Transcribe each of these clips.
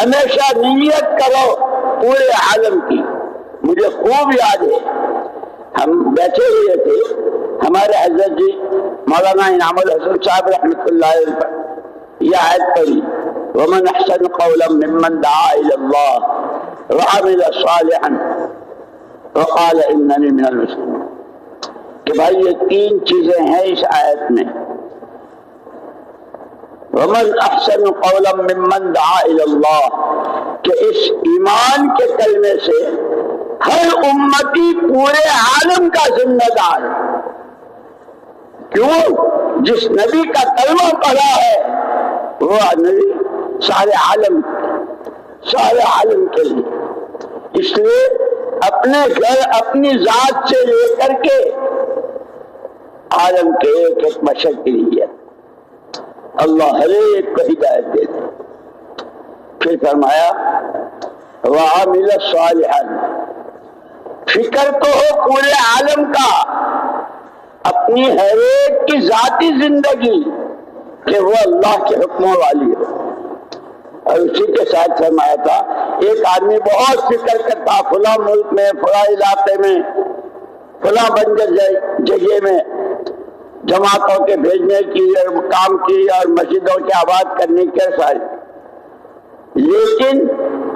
ہمیشہ نیت کرو پورے عالم کی. مجھے خوب یاد ہے ہم بیٹھے ہوئے تھے, ہمارے حضرت جی مولانا انعام الحسن صاحب رحمۃ اللہ علیہ پر یہ آیت پڑھی, ومن احسن قولا ممن دعا الی اللہ وعمل صالحا وقال اننی من المسلمین. کہ بھائی یہ تین چیزیں ہیں اس آیت میں. ومن احسن قولا ممن دعا الی اللہ, کہ اس ایمان کے کلمے سے ہر امتی پورے عالم کا ذمہ دار ہے. کیوں؟ جس نبی کا کلمہ پڑھا ہے وہ نبی سارے عالم کے لیے. اس لیے اپنے گھر اپنی ذات سے لے کر کے عالم کے ایک ایک بشر کے لیے اللہ ہر ایک کو ہدایت دے دے. پھر فرمایا وعمل صالحا, فکر تو ہو پورے عالم کا, اپنی ہر ایک کی ذاتی زندگی کہ وہ اللہ کے حکموں والی ہو. اور اسی کے ساتھ فرمایا تھا ایک آدمی بہت فکر کرتا فلاں ملک میں فلاں علاقے میں فلاں بنجر جگہ میں جماعتوں کے بھیجنے کی اور کام کی اور مسجدوں کے آباد کرنے کے سارے, لیکن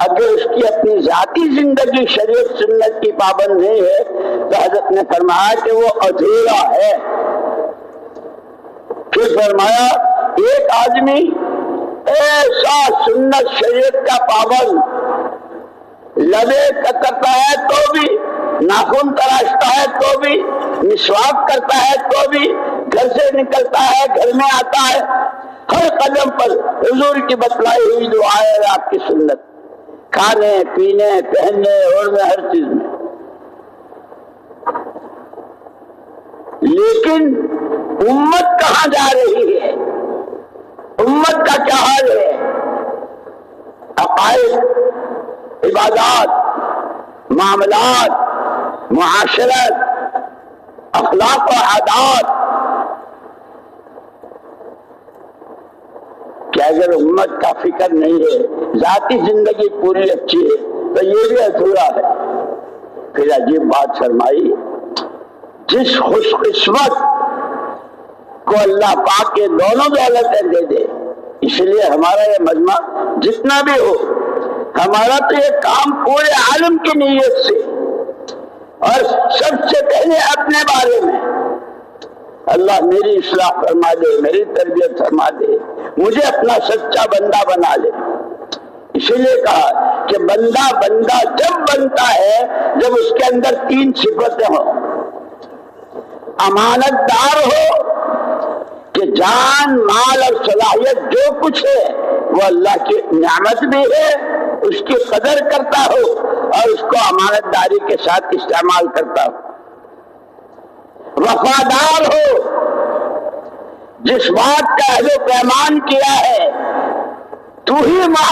اگر اس کی اپنی ذاتی زندگی شریعت سنت کی پابند نہیں ہے تو حضرت نے فرمایا کہ وہ ادھورا ہے. پھر فرمایا ایک آدمی ایسا سنت شریعت کا پابند لبے کترتا ہے تو بھی, ناخن تراشتا ہے تو بھی, مسواک کرتا ہے تو بھی, گھر سے نکلتا ہے گھر میں آتا ہے, ہر قدم پر حضور کی بتلائی ہوئی دعا ہے آپ کی سنت, کھانے پینے پہننے اوڑھنے ہر چیز میں. لیکن امت کہاں جا رہی ہے؟ امت کا کیا حال ہے؟ عقائد, عبادات, معاملات, معاشرت, اخلاق و عادات. کہ اگر امت کا فکر نہیں ہے, ذاتی زندگی پوری اچھی ہے تو یہ بھی ادھورا ہے. پھر عجیب بات فرمائی, جس خوش قسمت کو اللہ پاک کے دونوں دولتیں دے دے. اس لیے ہمارا یہ مجمع جتنا بھی ہو, ہمارا تو یہ کام پورے عالم کی نیت سے اور سب سے پہلے اپنے بارے میں, اللہ میری اصلاح فرما دے, میری تربیت فرما دے, مجھے اپنا سچا بندہ بنا لے. اسی لیے کہا کہ بندہ جب بنتا ہے جب اس کے اندر تین صفتیں ہوں. امانت دار ہو کہ جان مال اور صلاحیت جو کچھ ہے وہ اللہ کی نعمت بھی ہے, اس کی قدر کرتا ہو اور اس کو امانت داری کے ساتھ استعمال کرتا ہو. وفادار ہو, جس بات کا اہل و پیمان کیا ہے تو ہی